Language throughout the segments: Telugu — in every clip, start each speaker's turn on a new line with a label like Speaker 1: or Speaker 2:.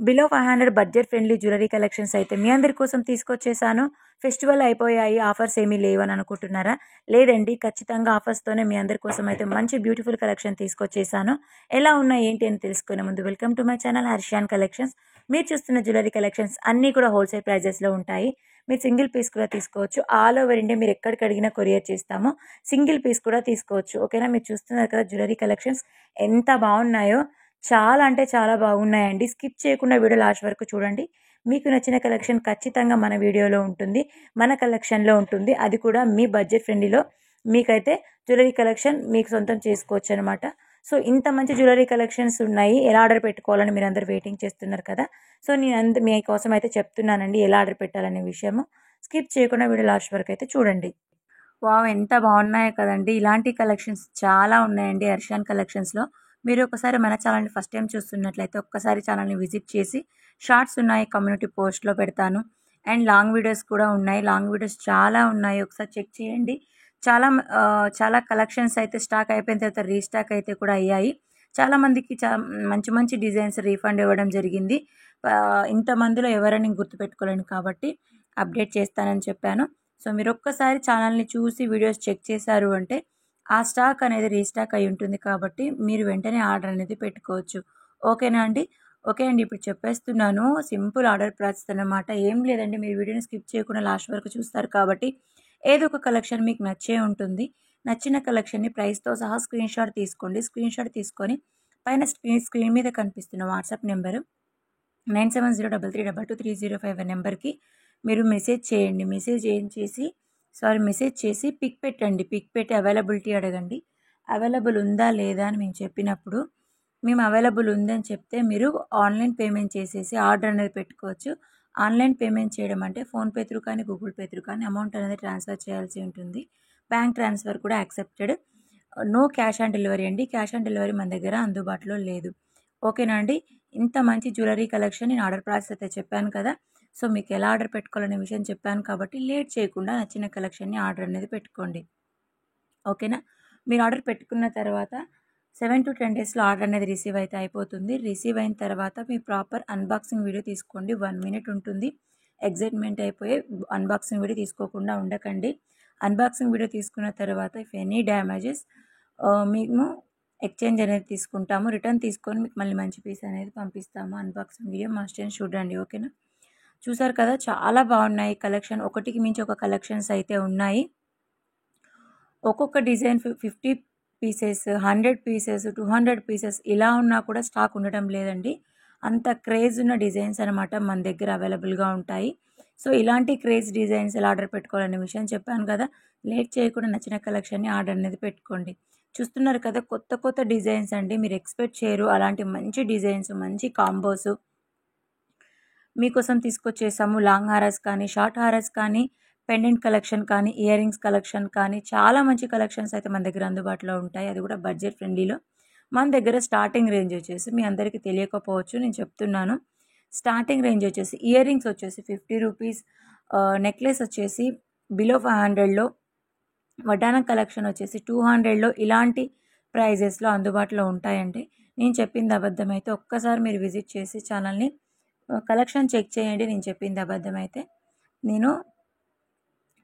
Speaker 1: Below 500 budget friendly jewellery collections అయితే మీ అందరి కోసం తీసుకొచ్చేసాను. ఫెస్టివల్ అయిపోయాయి, ఆఫర్స్ ఏమీ లేవని అనుకుంటున్నారా? లేదండి, ఖచ్చితంగా ఆఫర్స్‌తోనే మీ అందరి కోసం అయితే మంచి బ్యూటిఫుల్ కలెక్షన్ తీసుకొచ్చేసాను. ఎలా ఉన్నాయి ఏంటి అని తెలుసుకునే ముందు welcome to my channel Harshiyan collections. మీరు చూస్తున్న జ్యువెలరీ కలెక్షన్స్ అన్నీ కూడా హోల్‌సేల్ ప్రైజెస్‌లో ఉంటాయి. మీరు సింగిల్ పీస్ కూడా తీసుకోవచ్చు. ఆల్ ఓవర్ ఇండియా మీరు ఎక్కడికి అడిగినా కొరియర్ చేస్తాము. సింగిల్ పీస్ కూడా తీసుకోవచ్చు. ఓకేనా? మీరు చూస్తున్నారు కదా జ్యువెలరీ కలెక్షన్స్ ఎంత బాగున్నాయో. చాలా అంటే చాలా బాగున్నాయండి. స్కిప్ చేయకుండా వీడియో లాస్ట్ వరకు చూడండి. మీకు నచ్చిన కలెక్షన్ ఖచ్చితంగా మన వీడియోలో ఉంటుంది. మన కలెక్షన్‌లో ఉంటుంది. అది కూడా మీ బడ్జెట్ ఫ్రెండ్లీలో మీకైతే జ్యువెలరీ కలెక్షన్ మీకు సొంతం చేసుకోవచ్చనమాట. సో, ఇంత మంచి జ్యువెలరీ కలెక్షన్స్ ఉన్నాయి. ఎలా ఆర్డర్ పెట్టుకోవాలని మీరందరూ వెయిటింగ్ చేస్తున్నారు కదా! సో, నేను మీకోసం అయితే చెప్తున్నానండి ఎలా ఆర్డర్ పెట్టాలనే విషయము. స్కిప్ చేయకుండా వీడియో లాస్ట్ వరకు అయితే చూడండి. వావ్! ఎంత బాగున్నాయో కదండీ! ఇలాంటి కలెక్షన్స్ చాలా ఉన్నాయండి హర్షియాన్ కలెక్షన్స్‌లో. మీరు ఒకసారి మన ఛానల్‌ని ఫస్ట్ టైమ్ చూస్తున్నట్లయితే ఒక్కసారి ఛానల్‌ని విజిట్ చేసి షార్ట్స్ ఉన్నాయి, కమ్యూనిటీ పోస్ట్‌లో పెడతాను. అండ్ లాంగ్ వీడియోస్ కూడా ఉన్నాయి. లాంగ్ వీడియోస్ చాలా ఉన్నాయి. ఒకసారి చెక్ చేయండి. చాలా కలెక్షన్స్ అయితే స్టాక్ అయిపోయిన తర్వాత రీస్టాక్ అయితే కూడా అయ్యాయి. చాలామందికి మంచి మంచి డిజైన్స్ రీఫండ్ ఇవ్వడం జరిగింది. ఇంతమందిలో ఎవరని గుర్తుపెట్టుకోలేను కాబట్టి అప్డేట్ చేస్తానని చెప్పాను. సో, మీరొక్కసారి ఛానల్‌ని చూసి వీడియోస్ చెక్ చేశారు అంటే, ఆ స్టాక్ అనేది రీస్టాక్ అయ్యి ఉంటుంది కాబట్టి, మీరు వెంటనే ఆర్డర్ అనేది పెట్టుకోవచ్చు. ఓకేనా అండి? ఓకే అండి. ఇప్పుడు చెప్పేస్తున్నాను. సింపుల్ ఆర్డర్ ప్రాసెస్ అన్నమాట. ఏం లేదండి, మీరు వీడియోని స్కిప్ చేయకుండా లాస్ట్ వరకు చూస్తారు కాబట్టి, ఏదో ఒక కలెక్షన్ మీకు నచ్చే ఉంటుంది. నచ్చిన కలెక్షన్‌ని ప్రైస్‌తో సహా స్క్రీన్‌షాట్ తీసుకోండి. స్క్రీన్‌షాట్ తీసుకొని పైన స్క్రీన్ మీద కనిపిస్తున్న వాట్సాప్ నెంబరు 9703322305 నెంబర్‌కి మీరు మెసేజ్ చేయండి. మెసేజ్ చేసి పిక్ పెట్టండి. పిక్ పెట్టి అవైలబిలిటీ అడగండి. అవైలబుల్ ఉందా లేదా అని మేము చెప్పినప్పుడు, మేము అవైలబుల్ ఉందని చెప్తే మీరు ఆన్‌లైన్ పేమెంట్ చేసేసి ఆర్డర్ అనేది పెట్టుకోవచ్చు. ఆన్‌లైన్ పేమెంట్ చేయడం అంటే ఫోన్‌పే త్రూ కానీ, గూగుల్ పే త్రూ కానీ అమౌంట్ అనేది ట్రాన్స్‌ఫర్ చేయాల్సి ఉంటుంది. బ్యాంక్ ట్రాన్స్‌ఫర్ కూడా accepted. No cash on delivery అండి. క్యాష్ ఆన్ డెలివరీ మన దగ్గర అందుబాటులో లేదు. ఓకేనా అండి? ఇంత మంచి జ్యువెలరీ కలెక్షన్ నేను ఆర్డర్ ప్రాసెస్ అయితే చెప్పాను కదా! సో, మీకు ఎలా ఆర్డర్ పెట్టుకోవాలనే విషయం చెప్పాను కాబట్టి లేట్ చేయకుండా నచ్చిన కలెక్షన్‌ని ఆర్డర్ అనేది పెట్టుకోండి. ఓకేనా? మీరు ఆర్డర్ పెట్టుకున్న తర్వాత 7-10 డేస్‌లో ఆర్డర్ అనేది రిసీవ్ అయితే అయిపోతుంది. రిసీవ్ అయిన తర్వాత మీ ప్రాపర్ అన్బాక్సింగ్ వీడియో తీసుకోండి. 1 మినిట్ ఉంటుంది. ఎక్సైట్‌మెంట్ అయిపోయి అన్బాక్సింగ్ వీడియో తీసుకోకుండా ఉండకండి. అన్బాక్సింగ్ వీడియో తీసుకున్న తర్వాత ఇఫ్ ఎనీ డ్యామేజెస్ మేము ఎక్స్చేంజ్ అనేది తీసుకుంటాము. రిటర్న్ తీసుకొని మీకు మళ్ళీ మంచి పీస్ అనేది పంపిస్తాము. Unboxing video must and should అండి. ఓకేనా? చూసారు కదా! చాలా బాగున్నాయి కలెక్షన్. ఒకటికి మించి ఒక కలెక్షన్స్ అయితే ఉన్నాయి. ఒక్కొక్క డిజైన్ 50 పీసెస్, 100 పీసెస్, 200 పీసెస్ ఇలా ఉన్నా కూడా స్టాక్ ఉండటం లేదండి. అంత క్రేజ్ ఉన్న డిజైన్స్ అనమాట మన దగ్గర అవైలబుల్‌గా ఉంటాయి. సో, ఇలాంటి క్రేజ్ డిజైన్స్ ఎలా ఆర్డర్ పెట్టుకోవాలనే విషయం చెప్పాను కదా! లేట్ చేయకుండా నచ్చిన కలెక్షన్‌ని ఆర్డర్ అనేది పెట్టుకోండి. చూస్తున్నారు కదా! కొత్త కొత్త డిజైన్స్ అండి. మీరు ఎక్స్‌పెక్ట్ చేయరు అలాంటి మంచి డిజైన్స్, మంచి కాంబోస్ మీకోసం తీసుకొచ్చేసాము. లాంగ్ హారాస్ కానీ, షార్ట్ హారాస్ కానీ, పెండెంట్ కలెక్షన్ కానీ, ఇయర్ రింగ్స్ కలెక్షన్ కానీ చాలా మంచి కలెక్షన్స్ అయితే మన దగ్గర అందుబాటులో ఉంటాయి. అది కూడా బడ్జెట్ ఫ్రెండ్లీలో. మన దగ్గర స్టార్టింగ్ రేంజ్ వచ్చేసి మీ అందరికీ తెలియకపోవచ్చు, నేను చెప్తున్నాను. స్టార్టింగ్ రేంజ్ వచ్చేసి ఇయర్ రింగ్స్ వచ్చేసి 50 రూపీస్, నెక్లెస్ వచ్చేసి బిలో 500లో, వడ్డానం కలెక్షన్ వచ్చేసి 200లో ఇలాంటి ప్రైజెస్‌లో అందుబాటులో ఉంటాయండి. నేను చెప్పింది అబద్ధమైతే ఒక్కసారి మీరు విజిట్ చేసి ఛానల్‌ని కలెక్షన్ చెక్ చేయండి. నేను చెప్పింది అబద్ధమైతే. నేను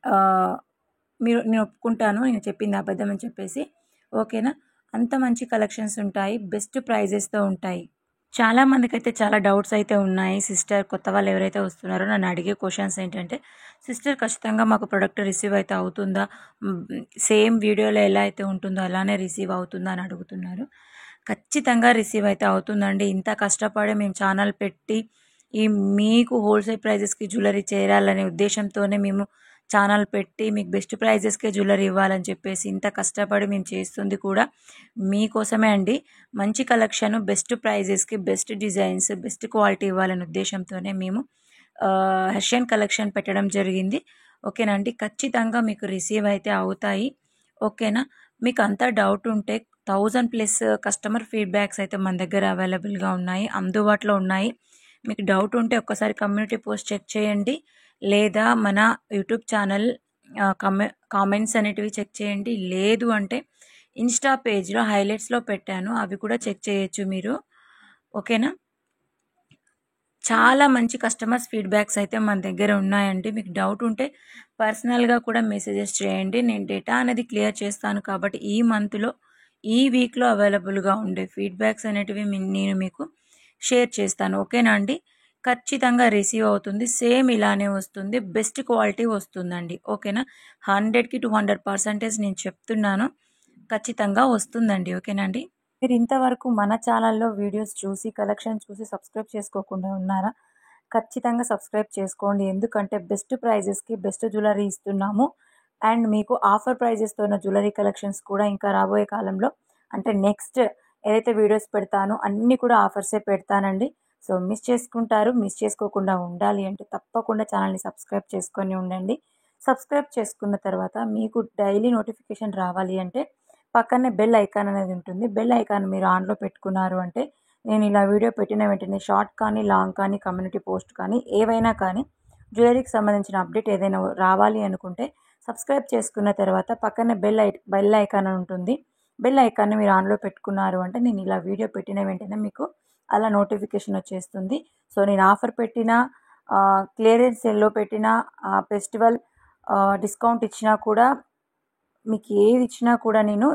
Speaker 1: ఆహ్, నేను ఒప్పుకుంటాను నేను చెప్పింది అబద్ధం అని చెప్పేసి. ఓకేనా? అంత మంచి కలెక్షన్స్ ఉంటాయి. బెస్ట్ ప్రైజెస్‌తో ఉంటాయి. చాలా మందికైతే చాలా డౌట్స్ అయితే ఉన్నాయి. సిస్టర్ కొత్త వాళ్ళు ఎవరైతే వస్తున్నారో నన్ను అడిగే క్వెషన్స్ ఏంటంటే, సిస్టర్ ఖచ్చితంగా మాకు ప్రొడక్ట్ రిసీవ్ అయితే అవుతుందా? సేమ్ వీడియోలో ఎలా అయితే ఉంటుందో అలానే రిసీవ్ అవుతుందా అని అడుగుతున్నారు. ఖచ్చితంగా రిసీవ్ అయితే అవుతుందండి. ఇంత కష్టపడి మేము ఛానల్ పెట్టి ఈ మీకు హోల్‌సేల్ ప్రైజెస్‌కి జ్యువెలరీ చేరాలనే ఉద్దేశంతోనే మేము ఛానల్ పెట్టి మీకు బెస్ట్ ప్రైజెస్‌కే జ్యువెలరీ ఇవ్వాలని చెప్పేసి ఇంత కష్టపడి మేము చేస్తుంది కూడా మీకోసమే అండి. మంచి కలెక్షన్, బెస్ట్ ప్రైజెస్‌కి, బెస్ట్ డిజైన్స్, బెస్ట్ క్వాలిటీ ఇవ్వాలనే ఉద్దేశంతోనే మేము హర్షియన్ కలెక్షన్ పెట్టడం జరిగింది. ఓకేనా అండి? ఖచ్చితంగా మీకు రిసీవ్ అయితే అవుతాయి. ఓకేనా? మీకు అంతా డౌట్ ఉంటే 1000+ కస్టమర్ ఫీడ్‌బ్యాక్స్ అయితే మన దగ్గర అవైలబుల్‌గా ఉన్నాయి. అందుబాటులో ఉన్నాయి. మీకు డౌట్ ఉంటే ఒక్కసారి కమ్యూనిటీ పోస్ట్ చెక్ చేయండి. లేదా మన యూట్యూబ్ ఛానల్ కామెంట్స్ అనేటివి చెక్ చేయండి. లేదు అంటే ఇన్‌స్టా పేజ్‌లో హైలైట్స్‌లో పెట్టాను. అవి కూడా చెక్ చేయొచ్చు మీరు. ఓకేనా? చాలా మంచి కస్టమర్స్ ఫీడ్బ్యాక్స్ అయితే మన దగ్గర ఉన్నాయండి. మీకు డౌట్ ఉంటే పర్సనల్‌గా కూడా మెసేజెస్ చేయండి. నేను డేటా అనేది క్లియర్ చేస్తాను కాబట్టి ఈ మంత్‌లో, ఈ వీక్‌లో అవైలబుల్‌గా ఉండే ఫీడ్బ్యాక్స్ అనేటివి నేను మీకు షేర్ చేస్తాను. ఓకేనా అండి? ఖచ్చితంగా రిసీవ్ అవుతుంది. సేమ్ ఇలానే వస్తుంది. బెస్ట్ క్వాలిటీ వస్తుందండి. ఓకేనా? 100కి 200% నేను చెప్తున్నాను. ఖచ్చితంగా వస్తుందండి. ఓకేనా అండి? మీరు ఇంతవరకు మన ఛానల్‌లో వీడియోస్ చూసి, కలెక్షన్ చూసి సబ్స్క్రైబ్ చేసుకోకుండా ఉన్నారా? ఖచ్చితంగా సబ్స్క్రైబ్ చేసుకోండి. ఎందుకంటే బెస్ట్ ప్రైజెస్‌కి బెస్ట్ జ్యువెలరీ ఇస్తున్నాము. అండ్ మీకు ఆఫర్ ప్రైజెస్‌తో ఉన్న జ్యువెలరీ కలెక్షన్స్ కూడా ఇంకా రాబోయే కాలంలో అంటే నెక్స్ట్ ఏదైతే వీడియోస్ పెడతానో అన్నీ కూడా ఆఫర్సే పెడతానండి. సో, మిస్ చేసుకోకుండా ఉండాలి అంటే తప్పకుండా ఛానల్‌ని సబ్స్క్రైబ్ చేసుకొని ఉండండి. సబ్స్క్రైబ్ చేసుకున్న తర్వాత మీకు డైలీ నోటిఫికేషన్ రావాలి అంటే పక్కనే బెల్ ఐకాన్ అనేది ఉంటుంది. బెల్ ఐకాన్ మీరు ఆన్‌లో పెట్టుకున్నారు అంటే నేను ఇలా వీడియో పెట్టిన వెంటనే షార్ట్ కానీ, లాంగ్ కానీ, కమ్యూనిటీ పోస్ట్ కానీ ఏవైనా కానీ జ్యువెలరీకి సంబంధించిన అప్డేట్ ఏదైనా రావాలి అనుకుంటే సబ్స్క్రైబ్ చేసుకున్న తర్వాత పక్కనే బెల్ ఐకాన్ అని ఉంటుంది. బెల్ ఐకాన్‌ని మీరు ఆన్‌లో పెట్టుకున్నారు అంటే నేను ఇలా వీడియో పెట్టిన వెంటనే మీకు అలా నోటిఫికేషన్ వచ్చేస్తుంది. సో, నేను ఆఫర్ పెట్టినా క్లియరెన్స్ సేల్‌లో పెట్టినా ఫెస్టివల్ డిస్కౌంట్ ఇచ్చినా కూడా మీకు ఏది ఇచ్చినా కూడా నేను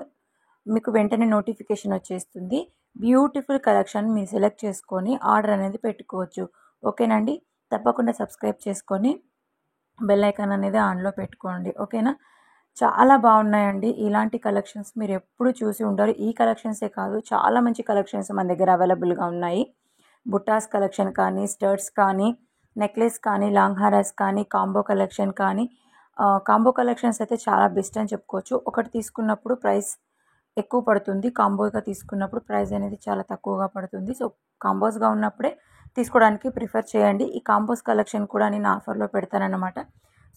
Speaker 1: మీకు వెంటనే నోటిఫికేషన్ వచ్చేస్తుంది. బ్యూటిఫుల్ కలెక్షన్ మీరు సెలెక్ట్ చేసుకొని ఆర్డర్ అనేది పెట్టుకోవచ్చు. ఓకేనండి. తప్పకుండా సబ్స్క్రైబ్ చేసుకొని బెల్ ఐకాన్ అనేది ఆన్‌లో పెట్టుకోండి. ఓకేనా. చాలా బాగున్నాయండి. ఇలాంటి కలెక్షన్స్ మీరు ఎప్పుడు చూసి ఉండరు. ఈ కలెక్షన్సే కాదు చాలా మంచి కలెక్షన్స్ మన దగ్గర అవైలబుల్‌గా ఉన్నాయి. బుట్టాస్ కలెక్షన్ కానీ, స్టడ్స్ కానీ, నెక్లెస్ కానీ, లాంగ్ హారాస్ కానీ, కాంబో కలెక్షన్ కానీ కాంబో కలెక్షన్స్ అయితే చాలా బెస్ట్ అని చెప్పుకోవచ్చు. ఒకటి తీసుకున్నప్పుడు ప్రైస్ ఎక్కువ పడుతుంది. కాంబోగా తీసుకున్నప్పుడు ప్రైస్ అనేది చాలా తక్కువగా పడుతుంది. సో, కాంబోస్‌గా ఉన్నప్పుడే తీసుకోవడానికి ప్రిఫర్ చేయండి. ఈ కాంబోస్ కలెక్షన్ కూడా నేను ఆఫర్‌లో పెడతానన్నమాట.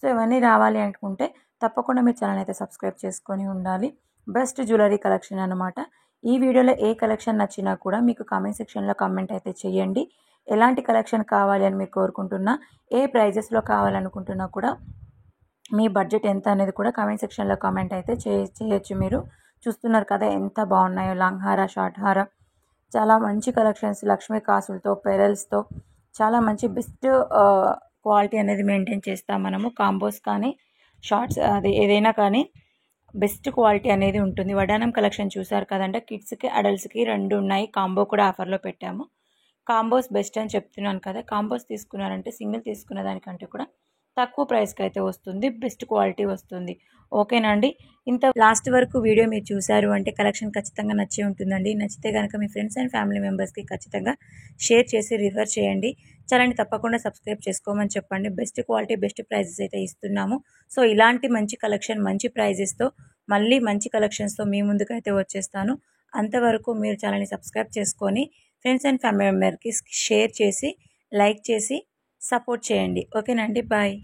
Speaker 1: సో, ఇవన్నీ రావాలి అనుకుంటే తప్పకుండా మీ ఛానల్ అయితే సబ్స్క్రైబ్ చేసుకొని ఉండాలి. బెస్ట్ జ్యువెలరీ కలెక్షన్ అనమాట. ఈ వీడియోలో ఏ కలెక్షన్ నచ్చినా కూడా మీకు కామెంట్ సెక్షన్‌లో కామెంట్ అయితే చేయండి. ఎలాంటి కలెక్షన్ కావాలి అని మీరు కోరుకుంటున్నా, ఏ ప్రైజెస్‌లో కావాలనుకుంటున్నా కూడా మీ బడ్జెట్ ఎంత అనేది కూడా కామెంట్ సెక్షన్‌లో కామెంట్ అయితే చేయొచ్చు మీరు. చూస్తున్నారు కదా ఎంత బాగున్నాయో లాంగ్ హార, షార్ట్ హార చాలా మంచి కలెక్షన్స్ లక్ష్మీ కాసులతో, పెరల్స్‌తో చాలా మంచి బెస్ట్ క్వాలిటీ అనేది మెయింటైన్ చేస్తాం మనము. కాంబోస్ కానీ, షార్ట్స్ అది ఏదైనా కానీ బెస్ట్ క్వాలిటీ అనేది ఉంటుంది. వడ్డానం కలెక్షన్ చూసారు కదండీ! కిడ్స్‌కి, అడల్ట్స్‌కి 2 ఉన్నాయి. కాంబో కూడా ఆఫర్‌లో పెట్టాము. కాంబోస్ బెస్ట్ అని చెప్తున్నాను కదా! కాంబోస్ తీసుకున్నారంటే సింగిల్ తీసుకున్న దానికంటే కూడా తక్కువ ప్రైస్‌కి అయితే వస్తుంది. బెస్ట్ క్వాలిటీ వస్తుంది. ఓకేనా అండి? ఇంత లాస్ట్ వరకు వీడియో మీరు చూసారు అంటే కలెక్షన్ ఖచ్చితంగా నచ్చే ఉంటుందండి. నచ్చితే గనక మీ ఫ్రెండ్స్ అండ్ ఫ్యామిలీ మెంబర్స్‌కి ఖచ్చితంగా షేర్ చేసి రిఫర్ చేయండి. ఛానల్‌ని తప్పకుండా సబ్స్క్రైబ్ చేసుకోమని చెప్పండి. బెస్ట్ క్వాలిటీ, బెస్ట్ ప్రైజెస్ అయితే ఇస్తున్నాము. సో, ఇలాంటి మంచి కలెక్షన్, మంచి ప్రైజెస్‌తో మళ్ళీ మంచి కలెక్షన్స్‌తో మీ ముందుకైతే వచ్చేస్తాను. అంతవరకు మీరు ఛానల్‌ని సబ్స్క్రైబ్ చేసుకొని ఫ్రెండ్స్ అండ్ ఫ్యామిలీ మెంబర్‌కి షేర్ చేసి, లైక్ చేసి సపోర్ట్ చేయండి. ఓకేనా అండి? బాయ్.